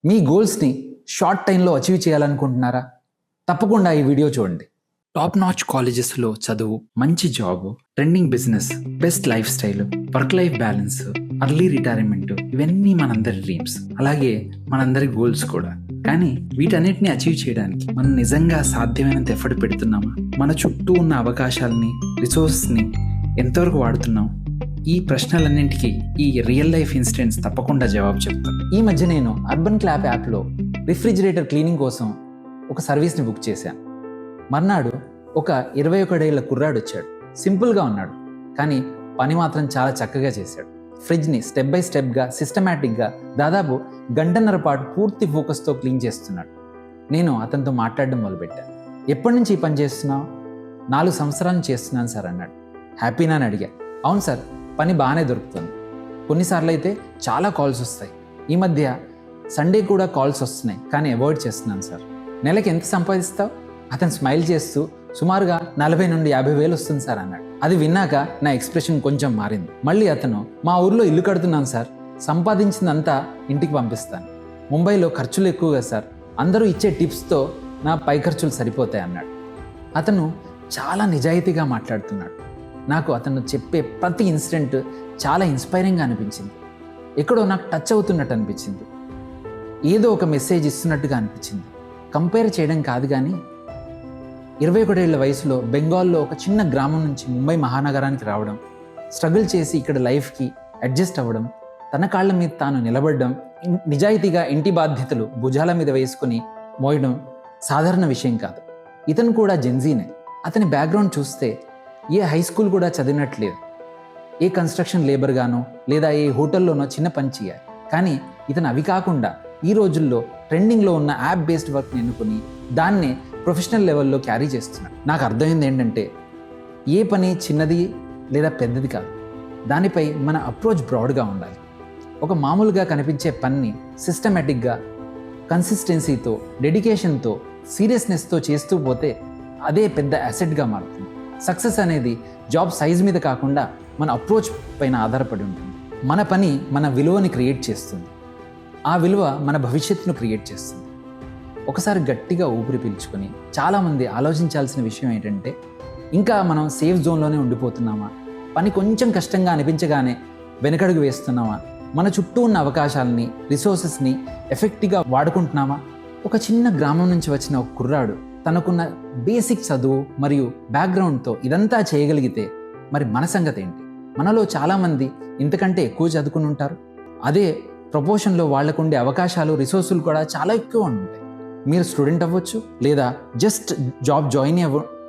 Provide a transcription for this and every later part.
మీ గోల్స్ని short టైంలో achieve చేయాలనుకుంటున్నారా? తప్పకుండా ఈ వీడియో చూడండి. టాప్ నాచ్ కాలేజెస్లో చదువు, మంచి job, trending business, best life style, work life balance, early retirement, ఇవన్నీ మనందరి డ్రీమ్స్, అలాగే మనందరి గోల్స్ కూడా. కానీ వీటన్నిటిని అచీవ్ చేయడానికి మనం నిజంగా సాధ్యమైనంత ఎఫర్ట్ పెడుతున్నామా? మన చుట్టూ ఉన్న అవకాశాలని, రిసోర్స్ని ఎంతవరకు వాడుతున్నాం? ఈ ప్రశ్నలన్నింటికి ఈ రియల్ లైఫ్ ఇన్సిడెంట్స్ తప్పకుండా జవాబు చెప్తాను. ఈ మధ్య నేను అర్బన్ క్లాప్ యాప్లో రిఫ్రిజిరేటర్ క్లీనింగ్ కోసం ఒక సర్వీస్ని బుక్ చేశాను. మర్నాడు ఒక 21 ఏళ్ల కుర్రాడు వచ్చాడు. సింపుల్గా ఉన్నాడు, కానీ పని మాత్రం చాలా చక్కగా చేశాడు. ఫ్రిడ్జ్ని స్టెప్ బై స్టెప్గా సిస్టమేటిక్గా దాదాపు గంటన్నర పాటు పూర్తి ఫోకస్తో క్లీన్ చేస్తున్నాడు. నేను అతనితో మాట్లాడడం మొదలుపెట్టాను. ఎప్పటి నుంచి ఈ పని చేస్తున్నావు? 4 సంవత్సరాలు చేస్తున్నాను సార్ అన్నాడు. హ్యాపీనా అని అడిగా. అవును సార్, పని బాగానే దొరుకుతుంది. కొన్నిసార్లు అయితే చాలా కాల్స్ వస్తాయి. ఈ మధ్య సండే కూడా కాల్స్ వస్తున్నాయి, కానీ అవాయిడ్ చేస్తున్నాను సార్. నెలకి ఎంత సంపాదిస్తావు? అతను స్మైల్ చేస్తూ సుమారుగా 40 నుండి 50 వేలు వస్తుంది సార్ అన్నాడు. అది విన్నాక నా ఎక్స్ప్రెషన్ కొంచెం మారింది. మళ్ళీ అతను, మా ఊర్లో ఇల్లు కడుతున్నాను సార్, సంపాదించిందంతా ఇంటికి పంపిస్తాను. ముంబైలో ఖర్చులు ఎక్కువగా సార్, అందరూ ఇచ్చే టిప్స్తో నా పై ఖర్చులు సరిపోతాయి అన్నాడు. అతను చాలా నిజాయితీగా మాట్లాడుతున్నాడు. నాకు అతను చెప్పే ప్రతి ఇన్సిడెంట్ చాలా ఇన్స్పైరింగ్గా అనిపించింది. ఎక్కడో నాకు టచ్ అవుతున్నట్టు అనిపించింది. ఏదో ఒక మెసేజ్ ఇస్తున్నట్టుగా అనిపించింది. కంపేర్ చేయడం కాదు, కానీ 21 ఏళ్ల వయసులో బెంగాల్లో ఒక చిన్న గ్రామం నుంచి ముంబై మహానగరానికి రావడం, స్ట్రగుల్ చేసి ఇక్కడ లైఫ్కి అడ్జస్ట్ అవ్వడం, తన కాళ్ళ మీద తాను నిలబడడం, నిజాయితీగా ఇంటి బాధ్యతలు భుజాల మీద వేసుకుని మోయడం సాధారణ విషయం కాదు. ఇతను కూడా జెన్జీనే. అతని బ్యాక్గ్రౌండ్ చూస్తే ఏ హై స్కూల్ కూడా చదివినట్లేదు. ఏ కన్స్ట్రక్షన్ లేబర్గానో లేదా ఏ హోటల్లోనో చిన్న పని చేయాలి. కానీ ఇతను అవి కాకుండా ఈ రోజుల్లో ట్రెండింగ్లో ఉన్న యాప్ బేస్డ్ వర్క్ని ఎన్నుకొని దాన్నే ప్రొఫెషనల్ లెవెల్లో క్యారీ చేస్తున్నాడు. నాకు అర్థమైంది ఏంటంటే, ఏ పని చిన్నది లేదా పెద్దది కాదు, దానిపై మన అప్రోచ్ బ్రాడ్గా ఉండాలి. ఒక మామూలుగా కనిపించే పనిని సిస్టమేటిక్గా, కన్సిస్టెన్సీతో, డెడికేషన్తో, సీరియస్నెస్తో చేస్తూ పోతే అదే పెద్ద అసెట్గా మారుతుంది. సక్సెస్ అనేది జాబ్ సైజ్ మీద కాకుండా మన అప్రోచ్ పైన ఆధారపడి ఉంటుంది. మన పని మన విలువని క్రియేట్ చేస్తుంది. ఆ విలువ మన భవిష్యత్తును క్రియేట్ చేస్తుంది. ఒకసారి గట్టిగా ఊపిరి పీల్చుకొని చాలామంది ఆలోచించాల్సిన విషయం ఏంటంటే, ఇంకా మనం సేఫ్ జోన్లోనే ఉండిపోతున్నామా? పని కొంచెం కష్టంగా అనిపించగానే వెనకడుగు వేస్తున్నామా? మన చుట్టూ ఉన్న అవకాశాలని, రిసోర్సెస్ని ఎఫెక్టివ్గా వాడుకుంటున్నామా? ఒక చిన్న గ్రామం నుంచి వచ్చిన ఒక కుర్రాడు తనకున్న బేసిక్ చదువు మరియు బ్యాక్గ్రౌండ్తో ఇదంతా చేయగలిగితే మరి మన సంగతి ఏంటి? మనలో చాలామంది ఇంతకంటే ఎక్కువ చదువుకుని ఉంటారు. అదే ప్రపోర్షన్లో వాళ్ళకుండే అవకాశాలు, రిసోర్సులు కూడా చాలా ఎక్కువ ఉంటాయి. మీరు స్టూడెంట్ అవ్వచ్చు, లేదా జస్ట్ జాబ్ జాయిన్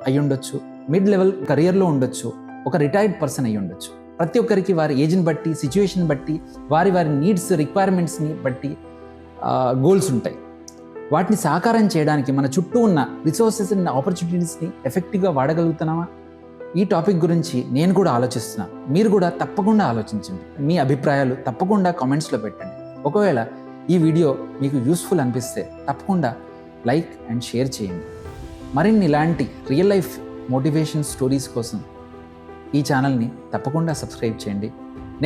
అయ్యి ఉండొచ్చు, మిడ్ లెవెల్ కెరియర్లో ఉండొచ్చు, ఒక రిటైర్డ్ పర్సన్ అయ్యి ఉండొచ్చు. ప్రతి ఒక్కరికి వారి ఏజ్ని బట్టి, సిచ్యువేషన్ బట్టి, వారి నీడ్స్, రిక్వైర్మెంట్స్ని బట్టి గోల్స్ ఉంటాయి. వాటిని సాకారం చేయడానికి మన చుట్టూ ఉన్న రిసోర్సెస్ అండ్ ఆపర్చునిటీస్ని ఎఫెక్టివ్గా వాడగలుగుతున్నామా? ఈ టాపిక్ గురించి నేను కూడా ఆలోచిస్తున్నాను. మీరు కూడా తప్పకుండా ఆలోచించండి. మీ అభిప్రాయాలు తప్పకుండా కామెంట్స్లో పెట్టండి. ఒకవేళ ఈ వీడియో మీకు యూస్ఫుల్ అనిపిస్తే తప్పకుండా లైక్ అండ్ షేర్ చేయండి. మరిన్ని ఇలాంటి రియల్ లైఫ్ మోటివేషన్ స్టోరీస్ కోసం ఈ ఛానల్ని తప్పకుండా సబ్స్క్రైబ్ చేయండి.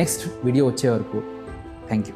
నెక్స్ట్ వీడియో వచ్చే వరకు థ్యాంక్ యూ.